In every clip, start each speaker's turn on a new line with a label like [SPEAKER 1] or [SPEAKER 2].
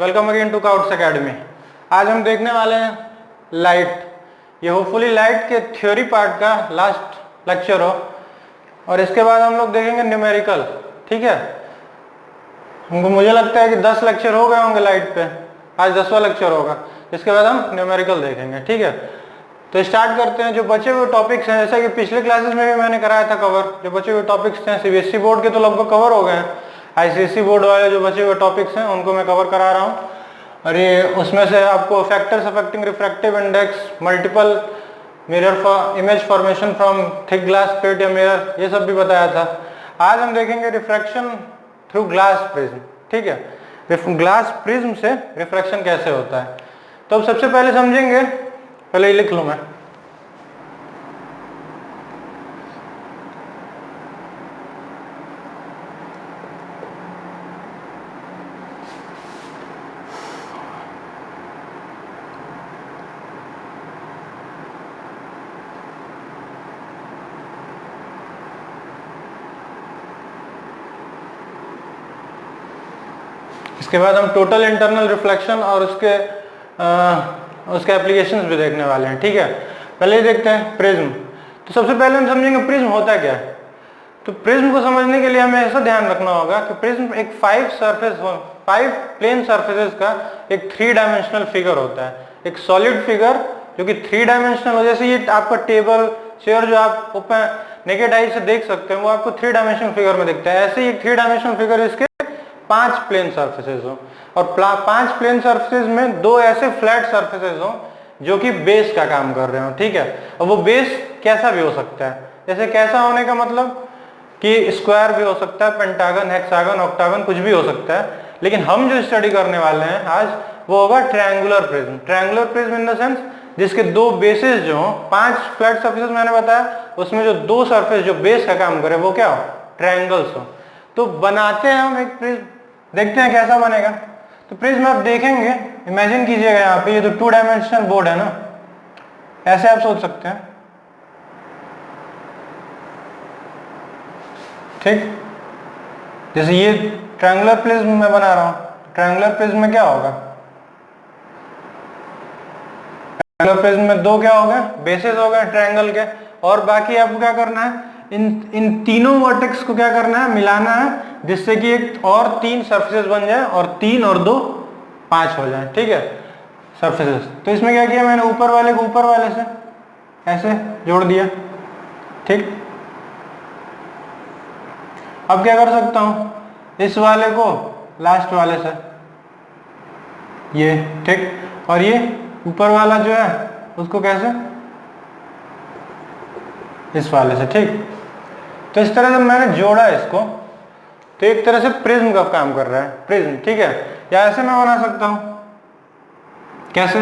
[SPEAKER 1] Welcome again to काउट्स academy. आज हम देखने वाले हैं लाइट। ये होपफुली लाइट के थ्योरी पार्ट का लास्ट लेक्चर हो और इसके बाद हम लोग देखेंगे न्यूमेरिकल। ठीक है, मुझे लगता है कि 10 लेक्चर हो गए होंगे लाइट पे, आज 10वां लेक्चर होगा। इसके बाद हम न्यूमेरिकल देखेंगे। ठीक है, तो स्टार्ट करते हैं। जो बचे हुए टॉपिक्स हैं, जैसा कि पिछले क्लासेस में भी मैंने कराया था कवर, जो बचे हुए टॉपिक्स हैं सीबीएसई बोर्ड के तो लगभग कवर हो गए हैं। आईसीएसई बोर्ड वाले जो बचे हुए टॉपिक्स हैं उनको मैं कवर करा रहा हूँ। और ये उसमें से आपको factors affecting refractive index, multiple mirror image formation from thick glass plate या मिरर, ये सब भी बताया था। आज हम देखेंगे रिफ्रैक्शन थ्रू ग्लास प्रिज्म। ठीक है, ग्लास प्रिज्म से रिफ्रैक्शन कैसे होता है। तो अब सबसे पहले समझेंगे, पहले ही लिख लूँ मैं। इसके बाद हम टोटल इंटरनल रिफ्लेक्शन और उसके एप्लीकेशंस भी देखने वाले हैं। ठीक है, पहले ही देखते हैं प्रिज्म। तो सबसे पहले हम समझेंगे प्रिज्म होता क्या है। तो प्रिज्म को समझने के लिए हमें ऐसा ध्यान रखना होगा कि प्रिज्म एक 5 प्लेन सरफेसेस का एक 3 डायमेंशनल फिगर होता है। एक सॉलिड फिगर जो कि 3 डायमेंशनल हो, जैसे ये आपका टेबल चेयर जो आप ऊपर नेकेड आई से देख सकते हैं वो आपको 3 डायमेंशनल फिगर में दिखता है। ऐसे ही एक 3 डायमेंशनल फिगर इसके 5 प्लेन सरफेसेस हो और 5 प्लेन सरफेसेस में 2 ऐसे फ्लैट सरफेसेस हो जो कि बेस का काम कर रहे हो। ठीक है, और वो बेस कैसा भी हो सकता है। जैसे कैसा होने का मतलब कि स्क्वायर भी हो सकता है, पेंटागन, हेक्सागन, ऑक्टागन, कुछ भी हो सकता है। लेकिन हम जो स्टडी करने वाले हैं आज वो होगा triangular prism. Triangular prism in the sense जिसके 2 बेसेस जो हो, 5 फ्लैट सरफेसेस मैंने बताया, उसमें जो 2 सरफेस जो बेस का काम करे वो क्या हो, ट्रायंगल्स हो। तो बनाते हैं हम एक प्रिज्म, देखते हैं कैसा बनेगा। तो प्रिज्म आप देखेंगे, इमेजिन कीजिएगा यहाँ पे ये तो 2 डायमेंशनल बोर्ड है ना, ऐसे आप सोच सकते हैं। ठीक, जैसे ये ट्रायंगुलर प्रिज्म मैं बना रहा हूं। ट्रायंगुलर प्रिज्म में क्या होगा, ट्रायंगुलर प्रिज्म में 2 क्या हो गए, बेसिस हो गए ट्रायंगल के। और बाकी आपको क्या करना है, इन तीनों वर्टेक्स को क्या करना है, मिलाना है, जिससे कि एक और 3 सरफेसेस बन जाए और 3 और 2 5 हो जाए। ठीक है, सरफेसेस। तो इसमें क्या किया मैंने, ऊपर वाले को ऊपर वाले से ऐसे जोड़ दिया। ठीक, अब क्या कर सकता हूं, इस वाले को लास्ट वाले से ये। ठीक, और ये ऊपर वाला जो है उसको कैसे, इस वाले से। ठीक, तो इस तरह से मैंने जोड़ा इसको, तो एक तरह से प्रिज्म का काम कर रहा है प्रिज्म। ठीक है, या ऐसे मैं बना सकता हूं, कैसे,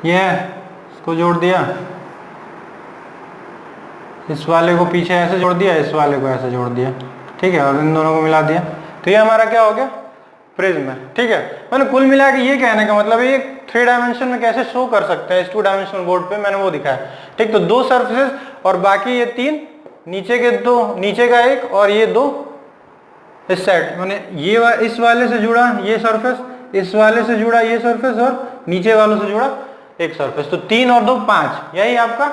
[SPEAKER 1] ये इसको जोड़ दिया, इस वाले को पीछे ऐसे जोड़ दिया, इस वाले को ऐसे जोड़ दिया। ठीक है, और इन दोनों को मिला दिया, तो ये हमारा क्या हो गया, प्रिज्म है। ठीक है, मैंने कुल मिला के ये कहने का मतलब ये 3 डायमेंशन में कैसे शो कर सकते हैं इस 2 डायमेंशनल बोर्ड पे, मैंने वो दिखाया। ठीक, तो 2 सरफेसेस और बाकी ये 3, नीचे के 2, नीचे का 1 और ये 2 इस साइड, मैंने ये इस वाले से जुड़ा ये सरफेस, इस वाले से जुड़ा ये सरफेस और नीचे वालों से जुड़ा एक सरफेस। तो 3 और 2 5, यही आपका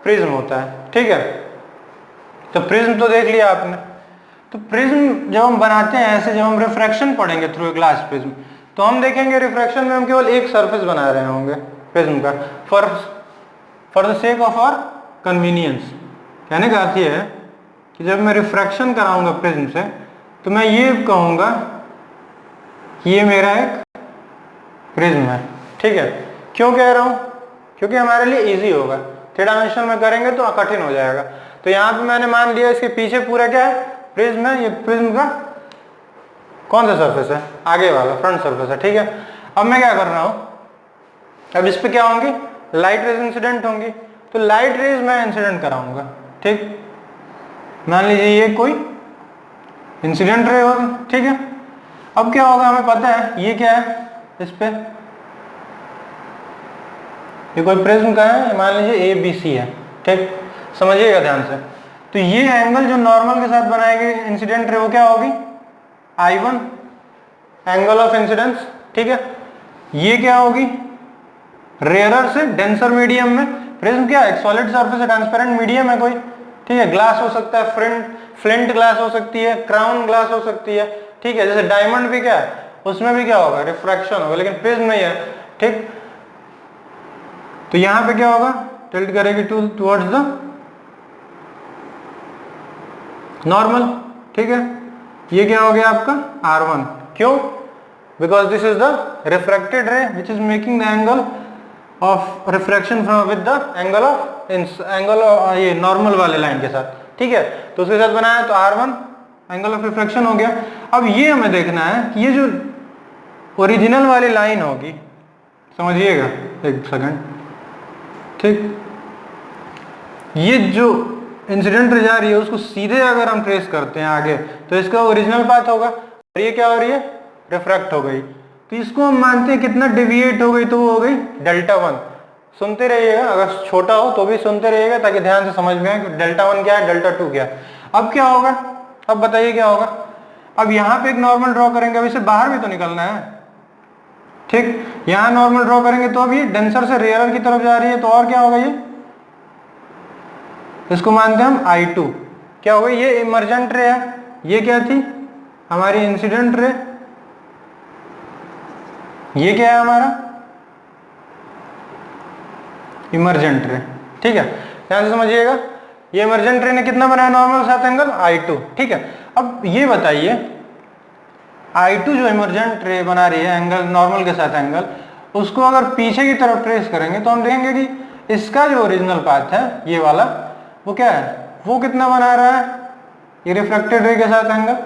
[SPEAKER 1] प्रिज्म होता है। ठीक है, तो प्रिज्म तो देख लिया आपने। तो प्रिज्म जब हम बनाते हैं ऐसे, जब हम रिफ्रैक्शन पढ़ेंगे थ्रू ग्लास प्रिज्म, तो हम देखेंगे रिफ्रैक्शन में हम केवल एक सरफेस बना रहे होंगे प्रिज्म का, for the sake of our convenience. कहने का अर्थ ये है कि जब मैं रिफ्रैक्शन कराऊंगा प्रिज्म से, तो मैं ये कहूंगा कि ये मेरा एक प्रिज्म है। ठीक है, क्यों कह रहा हूं, क्योंकि हमारे लिए इजी होगा। 3 डायमेंशन में करेंगे तो कठिन हो जाएगा। तो यहाँ पे मैंने मान लिया इसके पीछे पूरा क्या है, प्रिज्म है। ये प्रिज्म का कौन सा सरफेस है, आगे वाला फ्रंट सरफेस है। ठीक है, अब मैं क्या कर रहा हूं, अब इस पे क्या होंगी, लाइट रेज इंसिडेंट होंगी। तो लाइट रेज मैं इंसिडेंट कराऊंगा। ठीक, मान लीजिए ये कोई इंसिडेंट रे होगी। ठीक है, अब क्या होगा, हमें पता है ये क्या है, इस पे ये कोई प्रिज्म का है, मान लीजिए ABC है। ठीक, समझिएगा ध्यान से। तो ये एंगल जो नॉर्मल के साथ बनाएगी इंसिडेंट रे, वो क्या होगी, I1 एंगल ऑफ इंसिडेंस, ठीक है। ये क्या होगी, रेयरर से डेंसर मीडियम में। प्रिज्म क्या है, सॉलिड सरफेस है, ट्रांसपेरेंट मीडियम है कोई, ठीक है। ग्लास हो सकता है, फ्लिंट ग्लास हो सकती है, क्राउन ग्लास हो सकती है, ठीक है। जैसे डायमंड भी क्या है, उसमें भी क्या होगा, रिफ्रैक्शन होगा, लेकिन प्रिज्म नहीं है, ठीक। तो यहां पे क्या होगा, टिल्ट करेगी टुवर्ड्स द नॉर्मल, ठीक है। ये क्या हो गया आपका R1, क्यों, because this is the refracted रे which is making the angle of refraction from with the angle ये नॉर्मल वाले लाइन के साथ, ठीक है। तो उसके साथ बनाया तो R1 एंगल ऑफ रिफ्रैक्शन हो गया। अब ये हमें देखना है कि ये जो ओरिजिनल वाली लाइन होगी, समझिएगा एक सेकंड, ठीक। ये जो इंसिडेंट रे जा रही है उसको सीधे अगर हम ट्रेस करते हैं आगे तो इसका ओरिजिनल पाथ होगा, और ये क्या हो रही है, रिफ्रैक्ट हो गई। तो इसको हम मानते हैं कितना डिविएट हो गई, तो वो हो गई Δ1। सुनते रहिएगा, अगर छोटा हो तो भी सुनते रहिएगा ताकि ध्यान से समझ में आए कि Δ1 क्या है, Δ2 क्या है। अब क्या होगा, अब बताइए क्या होगा। अब यहाँ पे एक नॉर्मल ड्रॉ करेंगे, अब इसे बाहर भी तो निकलना है, ठीक। यहाँ नॉर्मल ड्रॉ करेंगे तो अब ये डेंसर से रेयरर की तरफ जा रही है, तो और क्या होगा, ये इसको मानते हैं हम I2। क्या होगा, ये इमर्जेंट रे है, ये क्या थी हमारी इंसिडेंट रे, ये क्या है हमारा इमर्जेंट रे, ठीक है। ध्यान से समझिएगा, ये इमर्जेंट रे ने कितना बनाया नॉर्मल के साथ एंगल I2, ठीक है। अब ये बताइए I2 जो इमर्जेंट रे बना रही है एंगल नॉर्मल के साथ एंगल, उसको अगर पीछे की तरफ ट्रेस करेंगे तो हम देखेंगे कि इसका जो ओरिजिनल पाथ है ये वाला, वो क्या है, वो कितना बना रहा है, ये रिफ्रैक्टेड रे के साथ एंगल,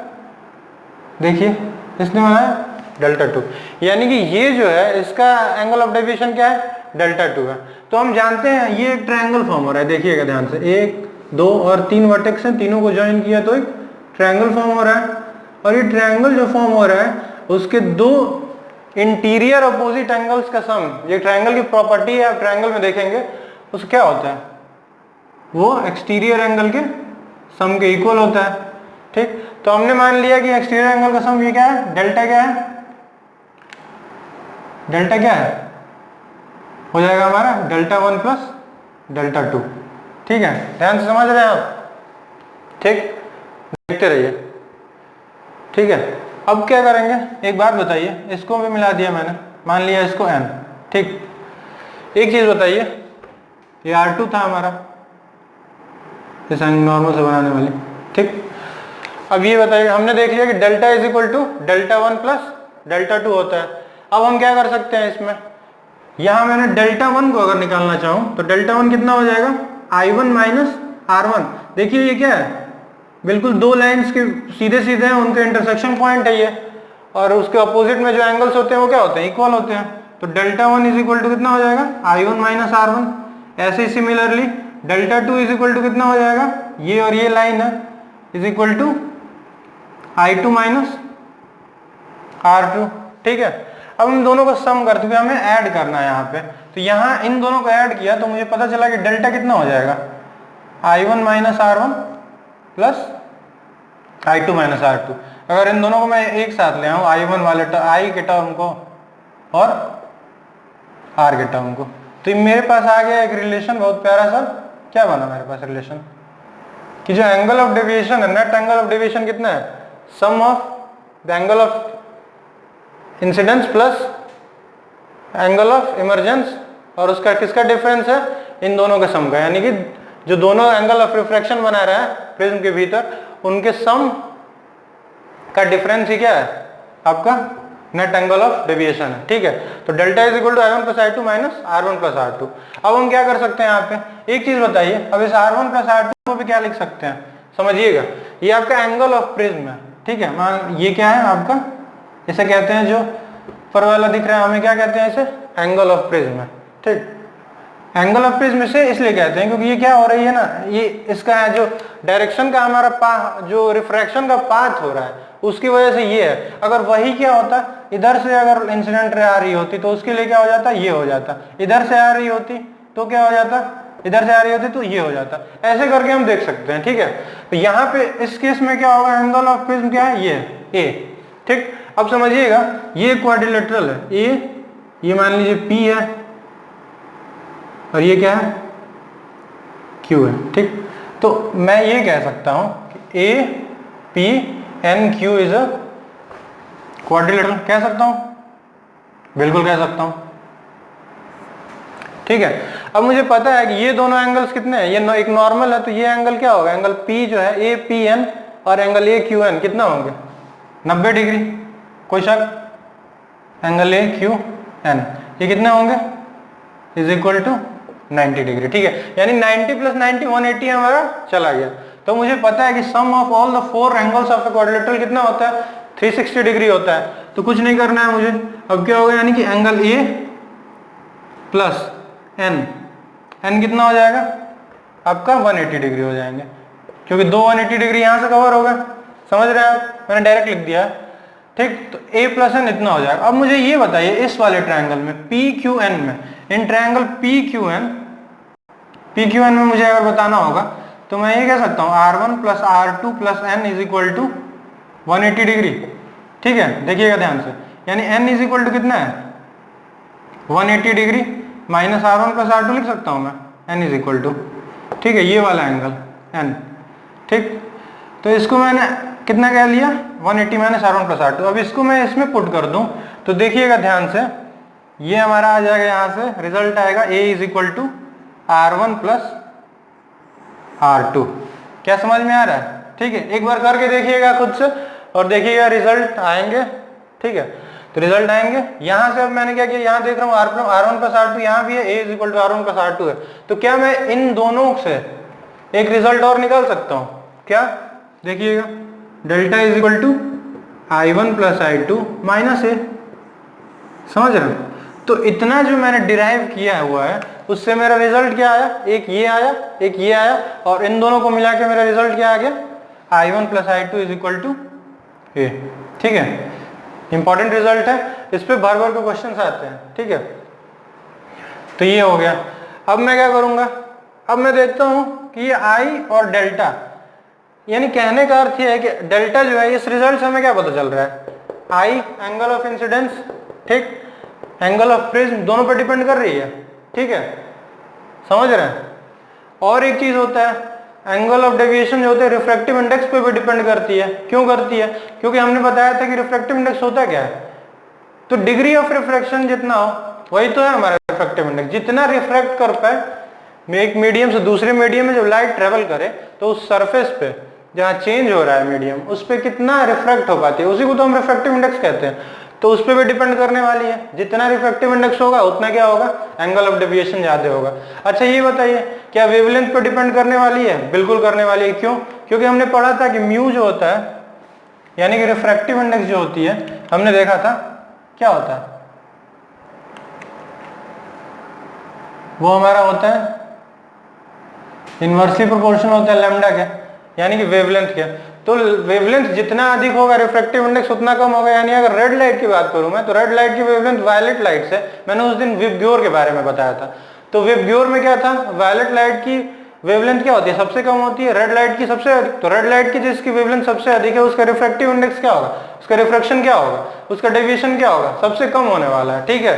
[SPEAKER 1] देखिए इसने बनाया Δ2, यानी कि ये जो है इसका एंगल ऑफ डेविएशन क्या है, Δ2 है। तो हम जानते हैं ये एक ट्रायंगल फॉर्म हो रहा है, देखिएगा ध्यान से, 1 2 और 3 वर्टेक्स हैं, तीनों को ज्वाइन किया तो एक ट्रायंगल फॉर्म हो रहा है। और ये ट्रायंगल जो फॉर्म हो रहा है उसके दो इंटीरियर अपोजिट एंगल्स का सम, ये ट्रायंगल की प्रॉपर्टी है, आप ट्रायंगल में देखेंगे उसका क्या होता है, वो एक्सटीरियर एंगल के सम के इक्वल होता है, ठीक। तो हमने मान लिया कि एक्सटीरियर एंगल का सम ये क्या है, डेल्टा क्या है, डेल्टा क्या है, हो जाएगा हमारा Δ1 प्लस Δ2, ठीक है। ध्यान से समझ रहे हैं आप, ठीक, देखते रहिए, ठीक है। अब क्या करेंगे, एक बात बताइए, इसको भी मिला दिया मैंने, मान लिया इसको n, ठीक। एक चीज बताइए, ये R2 था हमारा इस नॉर्मल से बनाने वाली, ठीक। अब ये बताइए, हमने देख लिया कि delta is equal to Δ1 plus Δ2 होता है। अब हम क्या कर सकते हैं इसमें, यहां मैंने Δ1 को अगर निकालना चाहूं तो Δ1 कितना हो जाएगा, I1 माइनस R1। देखिए ये क्या है, बिल्कुल दो लाइंस के सीधे सीधे हैं, उनके इंटरसेक्शन पॉइंट है ये, और उसके अपोजिट में जो एंगल्स होते हैं वो क्या होते हैं, इक्वल होते हैं। तो Δ1 इज इक्वल टू कितना हो जाएगा, I1 माइनस R1। ऐसे ही सिमिलरली Δ2 इज इक्वल टू कितना हो जाएगा, ये और ये लाइन है, is equal to I2 minus R2, ठीक है। अब हम दोनों को सम करते हुए हमें ऐड करना है यहाँ पे, तो यहाँ इन दोनों को ऐड किया तो मुझे पता चला कि डेल्टा कितना हो जाएगा, I1 minus R1 plus I2 minus R2। अगर इन दोनों को मैं एक साथ ले आऊँ, I1 वाले I के टर्म को और R के टर्म को, तो मेरे पास आ गया एक रिलेशन, बहुत प्यारा सा, क्या बना मेरे पास रिलेशन कि जो एंगल ऑफ डेविएशन है, नेट एंगल ऑफ डेविएशन कितना है, sum of the angle of incidence plus angle of emergence, और उसका किसका डिफरेंस है, इन दोनों का सम का, यानी कि जो दोनों एंगल ऑफ रिफ्रैक्शन बना रहा है प्रिज्म के भीतर, उनके सम का डिफरेंस ही क्या है, आपका नेट एंगल ऑफ डेविएशन है, ठीक है। तो delta is equal to I1 plus I2 minus R1 plus R2। अब हम क्या कर सकते हैं यहाँ पे, एक चीज बताइए, अब इस R1 प्लस R2 को भी क्या लिख सकते हैं, समझिएगा, ये आपका एंगल ऑफ प्रिज्म है, ठीक है। मान ये क्या है आपका, इसे कहते हैं, जो पर वाला दिख रहा है हमें क्या कहते हैं, इसे एंगल ऑफ प्रिज्म है, ठीक। एंगल ऑफ प्रिज्म से इसलिए कहते हैं क्योंकि ये क्या हो रही है ना, ये इसका है जो डायरेक्शन का हमारा जो रिफ्रैक्शन का पाथ हो रहा है उसकी वजह से ये है। अगर वही क्या होता, इधर से अगर इंसिडेंट रे आ रही होती तो उसके लिए क्या हो जाता, ये हो जाता, इधर से आ रही होती तो क्या हो जाता, इधर से आ रही होती तो ये हो जाता। ऐसे करके हम देख सकते हैं, ठीक है। तो यहाँ पे इस केस में क्या होगा, एंगल ऑफ प्रिज्म क्या है, ये A, ठीक। अब समझिएगा, ये क्वाड्रिलेटरल है, ये मान लीजिए P है और ये क्या है, Q है, ठीक। तो मैं ये कह सकता हूं कि A P N Q is a quadrilateral, कह सकता हूं, बिल्कुल कह सकता हूं, ठीक है। अब मुझे पता है कि ये दोनों एंगल्स कितने हैं, ये एक नॉर्मल है, तो ये एंगल क्या होगा, एंगल P जो है A P N और एंगल A Q N कितना होंगे, 90 डिग्री, कोई शक, एंगल A Q N ये कितने होंगे, इज इक्वल टू 90 डिग्री, ठीक है। यानी 90 प्लस 90 180 हमारा चला गया। तो मुझे पता है कि sum of all the 4 angles of a quadrilateral कितना होता है, 360 डिग्री होता है। तो कुछ नहीं करना है मुझे, अब क्या होगा, यानी कि एंगल A प्लस N कितना हो जाएगा आपका 180 डिग्री हो जाएंगे, क्योंकि दो 180 डिग्री यहां से कवर होगा, समझ रहे हैं आप, मैंने डायरेक्ट लिख दिया है, ठीक। तो A प्लस N इतना हो जाएगा। अब मुझे ये बताइए, इस वाले ट्रायंगल में PQN में, इन ट्रायंगल PQN में मुझे अगर बताना होगा तो मैं ये कह सकता हूँ R1 plus R2 plus N is equal to 180 degree, ठीक है। देखिएगा ध्यान से, यानी N इज इक्वल टू कितना है 180 degree minus R1 plus R2 लिख सकता हूँ मैं, N इज इक्वल टू, ठीक है, ये वाला एंगल N, ठीक। तो इसको मैंने कितना कह लिया 180 माइनस R1 प्लस R2। अब इसको मैं इसमें पुट कर दूं तो देखिएगा ध्यान से, ये हमारा आ जाएगा, यहाँ से रिजल्ट आएगा A is equal to R1 plus R2। क्या समझ में आ रहा है, ठीक है। एक बार करके देखिएगा खुद से और देखिएगा रिजल्ट आएंगे, ठीक है। तो रिजल्ट आएंगे, यहाँ से अब मैंने क्या किया, यहाँ देख रहा हूँ R1 प्लस R2 यहाँ भी है, A is equal to R1 plus R2 है। तो क्या मैं इन दोनों से एक रिजल्ट और निकाल सकता हूँ, क्या, देखिएगा, delta is equal to I1 plus I2 minus A, समझ रहे हैं। तो इतना जो मैंने डिराइव किया हुआ है उससे मेरा रिजल्ट क्या आया, एक ये आया, एक ये आया, और इन दोनों को मिला के मेरा रिजल्ट क्या आ गया, I1 plus I2 is equal to A, ठीक है। इंपॉर्टेंट रिजल्ट है, इस पे बार बार के क्वेश्चन आते हैं, ठीक है। तो ये हो गया। अब मैं क्या करूंगा, अब मैं देखता हूं कि ये I और डेल्टा, यानी कहने का अर्थ ये है कि डेल्टा जो है, इस रिजल्ट से हमें क्या पता चल रहा है, I एंगल ऑफ इंसिडेंस, ठीक, एंगल ऑफ प्रिज्म दोनों पर डिपेंड कर रही है, ठीक है, समझ रहे हैं। और एक चीज होता है, एंगल ऑफ डेविएशन जो होता है रिफ्रैक्टिव इंडेक्स पे भी डिपेंड करती है। क्यों करती है, क्योंकि हमने बताया था कि रिफ्रैक्टिव इंडेक्स होता क्या है, तो डिग्री ऑफ रिफ्रैक्शन जितना हो वही तो है हमारा रिफ्रैक्टिव इंडेक्स। जितना रिफ्रैक्ट कर पाए एक मीडियम से दूसरे मीडियम में जब लाइट ट्रेवल करे तो उस सरफेस पे जहाँ चेंज हो रहा है मीडियम, उस पर कितना रिफ्रैक्ट हो पाती है, उसी को तो हम रिफ्रैक्टिव इंडेक्स कहते हैं। तो उस पर भी डिपेंड करने वाली है, जितना रिफ्रैक्टिव इंडेक्स होगा उतना क्या होगा, एंगल ऑफ डेविएशन ज्यादा होगा। अच्छा ये बताइए, क्या वेवलेंथ पर डिपेंड करने वाली है, बिल्कुल करने वाली है। क्यों, क्योंकि हमने पढ़ा था कि म्यू जो होता है, यानी कि रिफ्रैक्टिव इंडेक्स जो होती है, हमने देखा था क्या होता है, वो हमारा होता है इनवर्सली प्रोपोर्शनल होता है लैम्डा के, यानी कि वेवलेंथ के। तो वेवलेंथ जितना अधिक होगा रिफ्रैक्टिव इंडेक्स उतना कम होगा। यानी अगर रेड लाइट की बात करूं मैं, तो रेड लाइट की वेवलेंथ वायलेट लाइट से, मैंने उस दिन विबग्योर के बारे में बताया था। तो विबग्योर में क्या था, वायलेट लाइट की वेवलेंथ क्या होती है, सबसे कम होती है, रेड लाइट की सबसे अधिक। तो रेड लाइट की जिसकी वेवलेंथ सबसे अधिक है उसका रिफ्रैक्टिव इंडेक्स क्या होगा, उसका रिफ्रैक्शन क्या होगा, उसका डेविएशन क्या होगा, सबसे कम होने वाला है, ठीक है।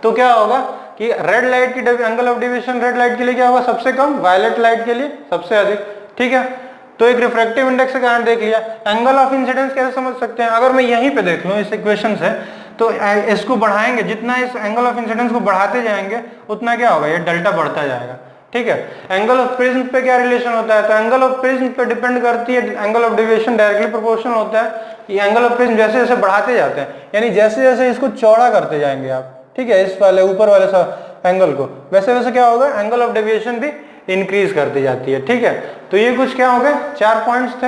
[SPEAKER 1] तो क्या होगा कि रेड लाइट की angle of deviation red light के लिए क्या होगा, सबसे कम, वायलेट लाइट के लिए सबसे अधिक, ठीक है। तो एक रिफ्रैक्टिव इंडेक्स का कारण देख लिया। एंगल ऑफ इंसिडेंस कैसे समझ सकते हैं, अगर मैं यहीं पे देख लूं इस इक्वेशन से, तो इसको बढ़ाएंगे, जितना इस एंगल ऑफ इंसिडेंस को बढ़ाते जाएंगे उतना क्या होगा, ये डेल्टा बढ़ता जाएगा, ठीक है। एंगल ऑफ प्रिज्म पे क्या रिलेशन होता है, तो एंगल ऑफ प्रिज्म पे डिपेंड करती है angle of deviation, directly proportional होता है। ये एंगल ऑफ प्रिज्म जैसे जैसे बढ़ाते जाते हैं, यानी जैसे जैसे इसको चौड़ा करते जाएंगे आप, ठीक है, इस वाले ऊपर वाले एंगल को, वैसे वैसे क्या होगा, एंगल ऑफ डेविएशन भी इंक्रीज करती जाती है, ठीक है। तो ये कुछ क्या हो गए, 4 पॉइंट्स थे।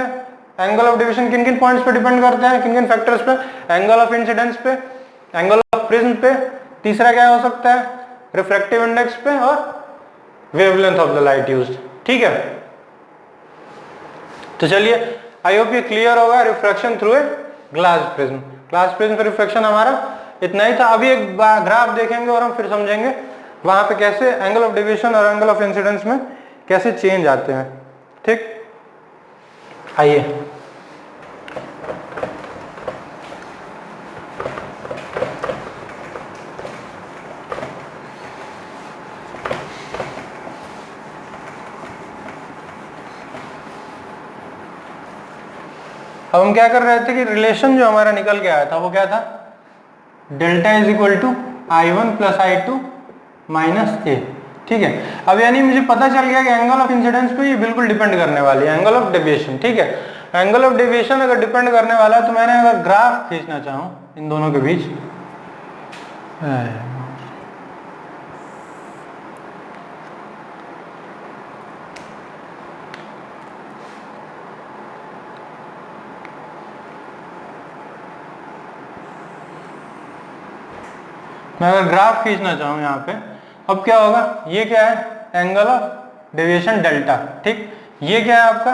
[SPEAKER 1] एंगल ऑफ डेविएशन किन किन पॉइंट्स पे डिपेंड करते हैं, किन किन फैक्टर्स पे, एंगल ऑफ इंसिडेंस पे, एंगल ऑफ प्रिज्म पे, तीसरा क्या हो सकता है, रिफ्रैक्टिव इंडेक्स पे, और wavelength of the light used, ठीक है। तो चलिए, आई होप ये क्लियर होगा, refraction through a glass prism. Glass prism का रिफ्रैक्शन हमारा इतना ही था। अभी एक ग्राफ देखेंगे और हम फिर समझेंगे वहां पे कैसे एंगल ऑफ डेविएशन और एंगल ऑफ इंसिडेंस में कैसे चेंज आते हैं, ठीक। आइए, अब हम क्या कर रहे थे कि रिलेशन जो हमारा निकल के आया था वो क्या था, delta is equal to I1 plus I2 minus A. ठीक है, अब यानी मुझे पता चल गया कि एंगल ऑफ इंसिडेंस पे ये बिल्कुल डिपेंड करने वाली है, एंगल ऑफ डेविएशन। ठीक है, एंगल ऑफ डेविएशन अगर डिपेंड करने वाला है तो मैंने अगर ग्राफ खींचना चाहूँ इन दोनों के बीच, मैं अगर ग्राफ खींचना चाहूँ यहाँ पे, अब क्या होगा, ये क्या है, एंगल ऑफ डेविएशन डेल्टा। ठीक, ये क्या है आपका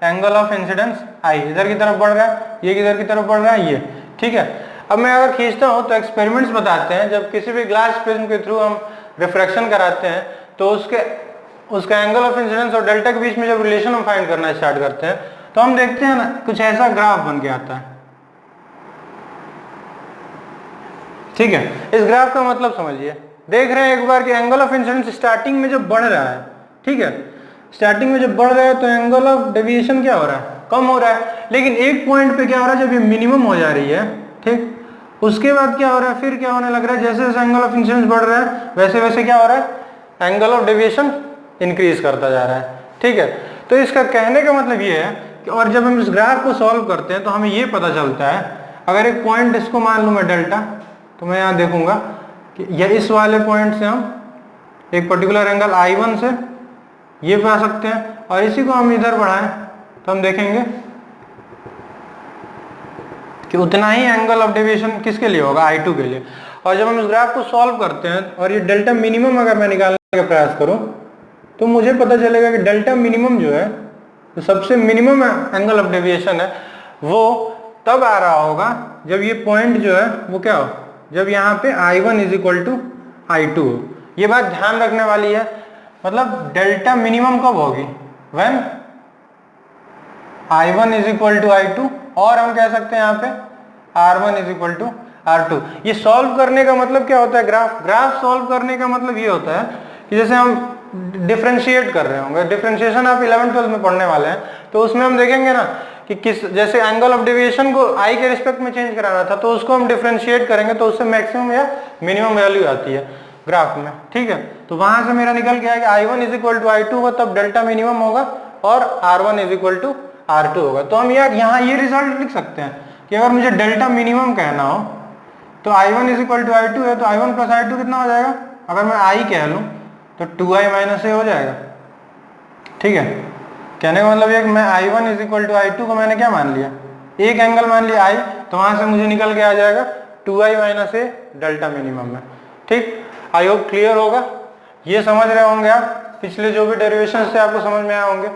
[SPEAKER 1] एंगल ऑफ इंसिडेंस आई, इधर की तरफ बढ़ रहा है, ये किधर की तरफ बढ़ रहा है, ये। ठीक है, अब मैं अगर खींचता हूँ तो एक्सपेरिमेंट्स बताते हैं जब किसी भी ग्लास प्रिज्म के थ्रू हम रिफ्रैक्शन कराते हैं तो उसका एंगल ऑफ इंसिडेंस और डेल्टा के बीच में जब रिलेशन हम फाइंड करना स्टार्ट करते हैं तो हम देखते हैं ना कुछ ऐसा ग्राफ बन के आता है। ठीक है, इस ग्राफ का मतलब समझिए, देख रहे हैं एक बार कि एंगल ऑफ इंसिडेंस स्टार्टिंग में जब बढ़ रहा है, ठीक है, स्टार्टिंग में जब बढ़ रहा है तो एंगल ऑफ डेविएशन क्या हो रहा है, कम हो रहा है। लेकिन एक पॉइंट पे क्या हो रहा है, जब ये मिनिमम हो जा रही है, ठीक, उसके बाद क्या हो रहा है, फिर क्या होने लग रहा है, जैसे जैसे एंगल ऑफ इंसिडेंस बढ़ रहा है वैसे वैसे क्या हो रहा है, एंगल ऑफ डेविएशन इंक्रीज करता जा रहा है। ठीक है, तो इसका कहने का मतलब ये है कि, और जब हम इस ग्राफ को सॉल्व करते हैं तो हमें ये पता चलता है, अगर एक पॉइंट इसको मान लूँ मैं डेल्टा, तो मैं यहाँ देखूंगा कि या इस वाले पॉइंट से हम एक पर्टिकुलर एंगल I1 से ये पा सकते हैं, और इसी को हम इधर बढ़ाएं तो हम देखेंगे कि उतना ही एंगल ऑफ डेविएशन किसके लिए होगा, I2 के लिए। और जब हम इस ग्राफ को सॉल्व करते हैं और ये डेल्टा मिनिमम अगर मैं निकालने का प्रयास करूं तो मुझे पता चलेगा कि डेल्टा मिनिमम जो है, तो सबसे मिनिमम एंगल ऑफ डेविएशन है, वो तब आ रहा होगा जब ये पॉइंट जो है वो क्या हो, जब यहाँ पे I1 is equal to I2 हो। ये बात ध्यान रखने वाली है, मतलब डेल्टा मिनिमम कब होगी, when I1 is equal to I2, और हम कह सकते हैं यहाँ पे R1 is equal to R2। ये सॉल्व करने का मतलब क्या होता है, ग्राफ सॉल्व करने का मतलब ये होता है कि जैसे हम डिफरेंशिएट कर रहे होंगे, डिफरेंशिएशन आप 11th-12th में पढ़ने वाले हैं, तो उसमें हम देखेंगे ना कि किस, जैसे एंगल ऑफ डेविएशन को I के रिस्पेक्ट में चेंज कराना था तो उसको हम डिफरेंशिएट करेंगे तो उससे मैक्सिमम या मिनिमम वैल्यू आती है ग्राफ में। ठीक है, तो वहां से मेरा निकल गया कि I1 is equal to I2 होगा, तब डेल्टा मिनिमम होगा और R1 is equal to R2 होगा। तो हम यार यहाँ ये रिजल्ट लिख सकते हैं कि अगर मुझे डेल्टा मिनिमम कहना हो तो I1 is equal to I2 है, तो I1 प्लस I2 कितना हो जाएगा, अगर मैं I कह लूँ तो 2I माइनस ए हो जाएगा। ठीक है, कहने का मतलब ये कि मैं I1 is equal to I2 को मैंने क्या मान लिया, एक एंगल मान लिया I, तो वहां से मुझे निकल के आ जाएगा 2I माइनस ए डेल्टा मिनिमम में। ठीक, आई होप क्लियर होगा, ये समझ रहे होंगे आप, पिछले जो भी डेरिवेशन से आपको समझ में आए होंगे।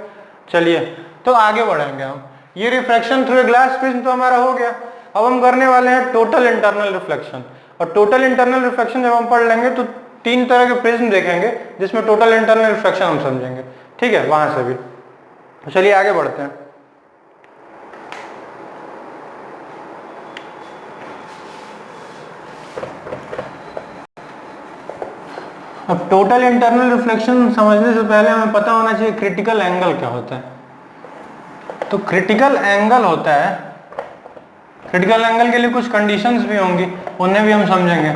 [SPEAKER 1] चलिए तो आगे बढ़ेंगे हम, ये refraction through a glass prism तो हमारा हो गया। अब हम करने वाले हैं टोटल इंटरनल रिफ्लेक्शन, और टोटल इंटरनल रिफ्लेक्शन जब हम पढ़ लेंगे तो 3 तरह के प्रिज्म देखेंगे जिसमें टोटल इंटरनल रिफ्लेक्शन हम समझेंगे। ठीक है, वहां से भी तो चलिए आगे बढ़ते हैं। अब टोटल इंटरनल रिफ्लेक्शन समझने से पहले हमें पता होना चाहिए क्रिटिकल एंगल क्या होता है। तो क्रिटिकल एंगल होता है, क्रिटिकल एंगल के लिए कुछ कंडीशंस भी होंगी, उन्हें भी हम समझेंगे।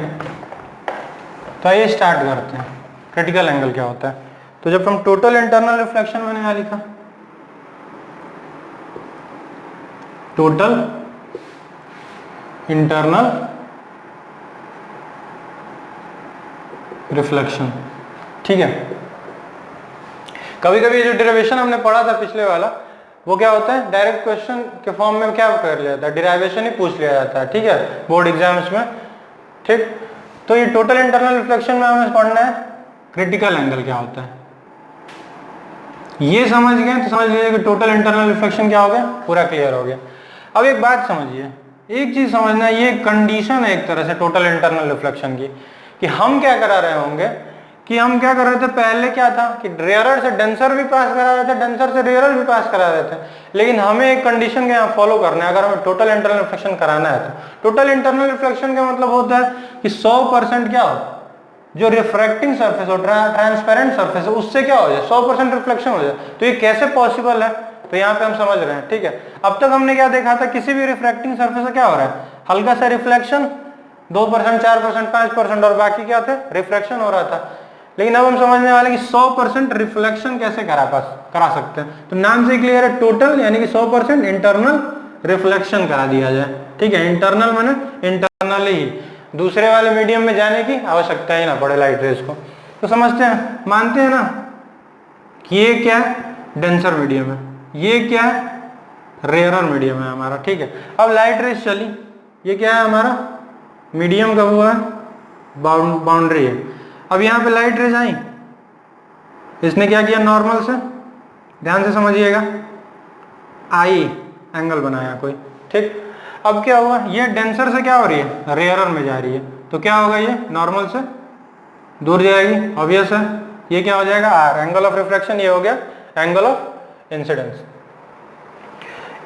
[SPEAKER 1] तो आइए स्टार्ट करते हैं, क्रिटिकल एंगल क्या होता है। तो जब हम टोटल इंटरनल रिफ्लेक्शन, मैंने यहाँ लिखा टोटल इंटरनल रिफ्लेक्शन। ठीक है, कभी कभी जो डेरिवेशन हमने पढ़ा था पिछले वाला, वो क्या होता है, डायरेक्ट क्वेश्चन के फॉर्म में क्या कर लिया जाता है, डेरिवेशन ही पूछ लिया जाता है। ठीक है, बोर्ड एग्जाम्स में। ठीक, तो ये टोटल इंटरनल रिफ्लेक्शन में हमें पढ़ना है क्रिटिकल एंगल क्या होता है। ये समझ गए तो समझ लीजिए कि टोटल इंटरनल रिफ्लेक्शन क्या हो गया, पूरा क्लियर हो गया। अब एक बात समझिए, एक चीज समझना, ये कंडीशन है एक तरह से टोटल इंटरनल रिफ्लेक्शन की, कि हम क्या करा रहे होंगे, कि हम क्या कर रहे थे, पहले क्या था कि रेयरर से डेंसर भी पास करा रहे थे, डेंसर से रेयरर भी पास करा रहे थे, लेकिन हमें एक कंडीशन के यहाँ फॉलो करना है अगर हमें टोटल इंटरनल रिफ्लेक्शन कराना है। तो टोटल इंटरनल रिफ्लेक्शन का मतलब होता है कि 100% क्या हो, जो रिफ्रैक्टिंग सरफेस हो, ट्रांसपेरेंट सरफेस है, उससे क्या हो जाए 100% रिफ्लेक्शन हो जाए। तो ये कैसे पॉसिबल है, तो यहाँ पे हम समझ रहे हैं, ठीक है। अब तक हमने क्या देखा था, किसी भी रिफ्रैक्टिंग सरफेस से क्या हो रहा है, हल्का सा रिफ्लेक्शन 2%, 4%, 5% और बाकी क्या थे, रिफ्रैक्शन हो रहा था। लेकिन अब हम समझने वाले कि 100% रिफ्लेक्शन कैसे करा सकते हैं। तो नाम से क्लियर है, टोटल यानी कि 100% इंटरनल रिफ्लेक्शन करा दिया जाए, ठीक है। इंटरनल माने इंटरनल ही, दूसरे वाले मीडियम में जाने की आवश्यकता ही ना पड़े लाइट रेज को। तो समझते हैं, मानते हैं ना कि ये क्या है, डेंसर मीडियम है, ये क्या है, रेयरर मीडियम है हमारा, ठीक है। अब लाइट रेज चली, ये क्या है हमारा मीडियम का हुआ है, बाउंड्री है। अब यहाँ पे लाइट रेज आई, इसने क्या किया, नॉर्मल से, ध्यान से समझिएगा, आई एंगल बनाया कोई, ठीक। अब क्या हुआ, ये डेंसर से क्या हो रही है, रेयरर में जा रही है, तो क्या होगा, ये नॉर्मल से दूर जाएगी, ऑब्वियस है। ये क्या हो जाएगा, आर, एंगल ऑफ रिफ्रैक्शन ये हो गया एंगल ऑफ इंसिडेंस।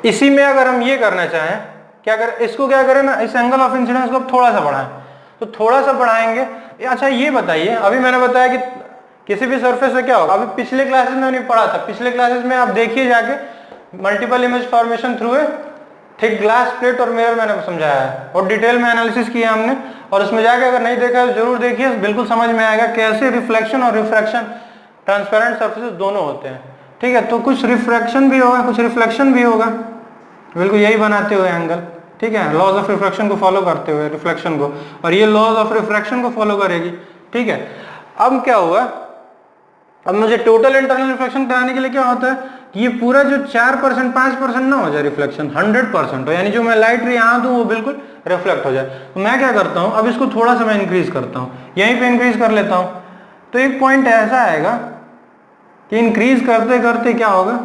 [SPEAKER 1] इसी में अगर हम ये करना चाहें, क्या करें, इसको क्या करें ना, इस एंगल ऑफ इंसिडेंस को थोड़ा सा बढ़ाएं, तो थोड़ा सा बढ़ाएंगे। अच्छा ये बताइए, अभी मैंने बताया कि किसी भी सरफेस से क्या होगा, अभी पिछले क्लासेस में मैंने पढ़ा था, पिछले क्लासेस में आप देखिए जाके, multiple image formation through a thick glass plate और मिरर मैंने समझाया है और डिटेल में एनालिसिस किया हमने, और उसमें जाके अगर नहीं देखा है जरूर देखिए, बिल्कुल समझ में आएगा कैसे रिफ्लेक्शन और रिफ्रैक्शन ट्रांसपेरेंट सरफेसेस दोनों होते हैं, ठीक है। तो कुछ रिफ्रैक्शन भी होगा, कुछ रिफ्लेक्शन भी होगा, बिल्कुल यही बनाते हुए एंगल, ठीक है, लॉज ऑफ रिफ्रैक्शन को फॉलो करते हुए रिफ्लेक्शन को, और ये लॉज ऑफ रिफ्रैक्शन को फॉलो करेगी, ठीक है। अब क्या हुआ, अब मुझे टोटल इंटरनल रिफ्लेक्शन कराने के लिए क्या होता है कि ये पूरा जो 4%, 5% ना हो जाए रिफ्लेक्शन, 100% हो, यानी जो मैं लाइट रे यहाँ दूं वो बिल्कुल रिफ्लेक्ट हो जाए। तो मैं क्या करता हूँ, अब इसको थोड़ा सा मैं इंक्रीज करता हूँ, यहीं पे इंक्रीज कर लेता हूँ। तो एक पॉइंट ऐसा आएगा कि इंक्रीज करते करते क्या होगा,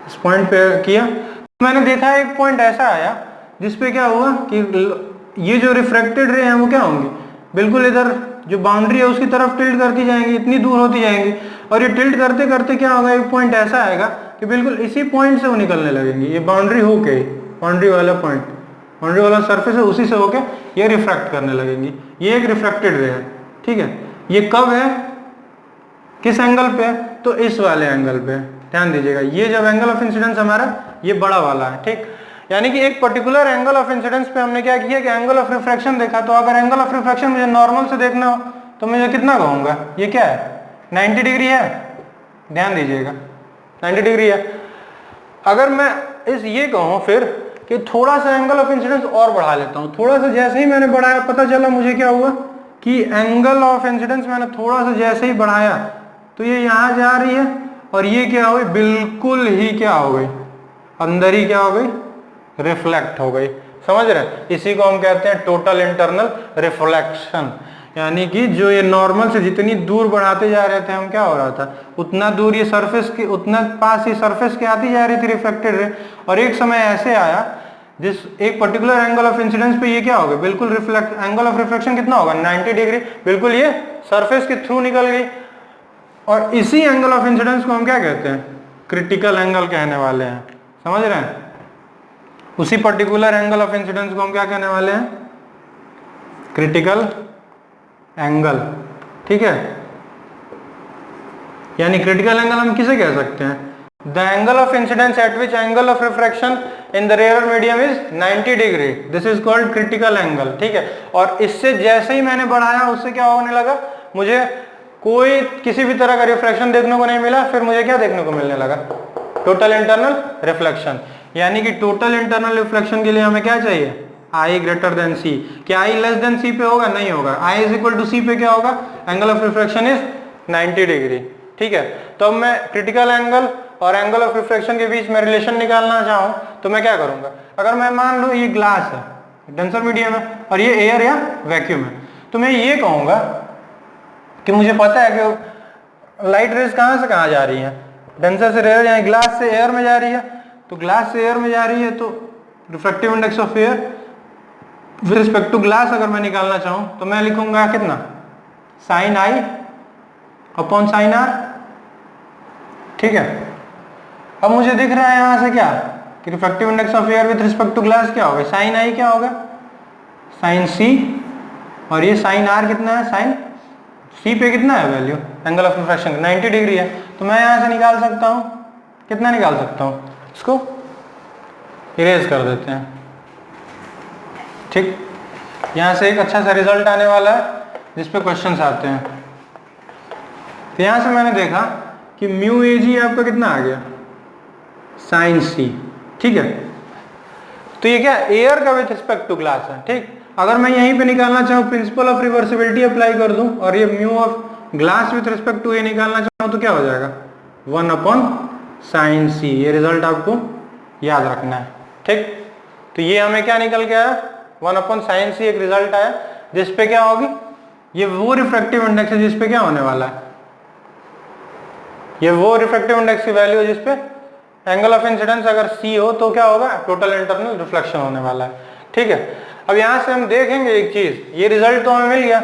[SPEAKER 1] इस पॉइंट पे किया, मैंने देखा एक पॉइंट ऐसा आया जिसपे क्या हुआ कि ये जो रिफ्रैक्टेड रे हैं वो क्या होंगे, बिल्कुल इधर जो बाउंड्री है उसकी तरफ टिल्ट करती जाएंगी, इतनी दूर होती जाएंगी, और ये टिल्ट करते करते क्या होगा, एक पॉइंट ऐसा आएगा कि बिल्कुल इसी पॉइंट से वो निकलने लगेंगी, ये बाउंड्री होके, बाउंड्री वाला पॉइंट, बाउंड्री वाला सरफेस है, उसी से होके ये रिफ्रैक्ट करने लगेंगी। ये एक रिफ्रैक्टेड रे है, ठीक है। ये कब है, किस एंगल पे, तो इस वाले एंगल पे, ध्यान दीजिएगा। ये जब एंगल ऑफ इंसिडेंस हमारा ये बड़ा वाला है, ठीक, यानी कि एक पर्टिकुलर एंगल ऑफ इंसिडेंस पे हमने क्या किया कि एंगल ऑफ रिफ्रैक्शन देखा। तो अगर एंगल ऑफ रिफ्रैक्शन मुझे नॉर्मल से देखना हो तो मैं कितना कहूंगा, ये क्या है, 90 डिग्री है, ध्यान दीजिएगा 90 डिग्री है। अगर मैं इस ये कहूँ फिर कि थोड़ा सा एंगल ऑफ इंसिडेंस और बढ़ा लेता हूँ, थोड़ा सा जैसे ही मैंने बढ़ाया पता चला मुझे क्या हुआ कि एंगल ऑफ इंसिडेंस मैंने थोड़ा सा जैसे ही बढ़ाया तो ये यहाँ जा रही है, और ये क्या हो गई, बिल्कुल ही क्या हो गई, अंदर ही क्या हो गई, रिफ्लेक्ट हो गई। समझ रहे हैं, इसी को हम कहते हैं टोटल इंटरनल रिफ्लेक्शन। यानी कि जो ये नॉर्मल से जितनी दूर बढ़ाते जा रहे थे हम, क्या हो रहा था, उतना दूर ये सरफेस के, उतना पास ये सरफेस के आती जा रही थी रिफ्लेक्टेड रे, और एक समय ऐसे आया जिस एक पर्टिकुलर एंगल ऑफ इंसिडेंस पे ये क्या होगा, बिल्कुल रिफ्लेक्ट, एंगल ऑफ रिफ्लेक्शन कितना होगा, 90 डिग्री, बिल्कुल ये सरफेस के थ्रू निकल गई। और इसी एंगल ऑफ इंसिडेंस को हम क्या कहते हैं, क्रिटिकल एंगल कहने वाले हैं। समझ रहे हैं, उसी पर्टिकुलर एंगल ऑफ इंसिडेंस को हम क्या कहने वाले हैं, क्रिटिकल एंगल, ठीक है। यानी क्रिटिकल एंगल हम किसे कह सकते हैं, the angle of incidence at which angle of refraction in the rare medium is 90 degree, this is called critical angle, ठीक है। और इससे जैसे ही मैंने बढ़ाया उससे क्या होने लगा, मुझे कोई किसी भी तरह का रिफ्रैक्शन देखने को नहीं मिला, फिर मुझे क्या देखने को मिलने लगा, टोटल इंटरनल रिफ्लेक्शन। यानी कि टोटल इंटरनल रिफ्लेक्शन के लिए हमें क्या चाहिए, I ग्रेटर देन C। क्या I लेस देन C पे होगा, नहीं होगा। I is equal to C पे क्या होगा, angle of reflection is 90 degree, ठीक है। तो अब मैं क्रिटिकल एंगल और एंगल ऑफ रिफ्लेक्शन के बीच में रिलेशन निकालना चाहूँ तो मैं क्या करूंगा, अगर मैं मान लो ये ग्लास है, डेंसर मीडियम है, और ये एयर या वैक्यूम है, तो मैं ये कहूंगा कि मुझे पता है कि लाइट रेज कहाँ से कहाँ जा रही है, डेंसर से रेयर, यानी ग्लास से एयर में जा रही है, तो ग्लास से एयर में जा रही है, तो refractive index of air with respect to glass अगर मैं निकालना चाहूं तो मैं लिखूंगा कितना, sine i upon sine r, ठीक है। अब मुझे दिख रहा है यहां से क्या कि refractive index of air with respect to glass क्या होगा, साइन आई क्या होगा, साइन सी, और ये साइन आर कितना है, साइन सी पे कितना है value, angle of refraction 90 degree है। तो मैं यहां से निकाल सकता हूं कितना निकाल सकता हूँ, इसको इरेज कर देते हैं। ठीक, यहाँ से एक अच्छा सा रिजल्ट आने वाला है जिसपे क्वेश्चंस आते हैं। तो यहाँ से मैंने देखा कि म्यू ए जी आपका कितना आ गया, साइन सी। ठीक है, तो ये क्या एयर का विथ रिस्पेक्ट टू ग्लास है। ठीक, अगर मैं यहीं पे निकालना चाहूँ प्रिंसिपल ऑफ रिवर्सिबिलिटी अप्लाई कर दूं और ये mu of glass with respect to A निकालना चाहूँ तो क्या हो जाएगा, 1/sin c। ये रिजल्ट आपको याद रखना है। ठीक, तो ये हमें क्या निकल के आया, 1/sin c एक रिजल्ट आया जिसपे क्या होगी, ये वो रिफ्रैक्टिव इंडेक्स है जिसपे क्या होने वाला है, ये वो रिफ्रैक्टिव इंडेक्स की वैल्यू है जिसपे एंगल ऑफ इंसिडेंस अगर c हो तो क्या होगा, टोटल इंटरनल रिफ्लेक्शन होने वाला है। ठीक है, अब यहां से हम देखेंगे एक चीज, ये रिजल्ट तो हमें मिल गया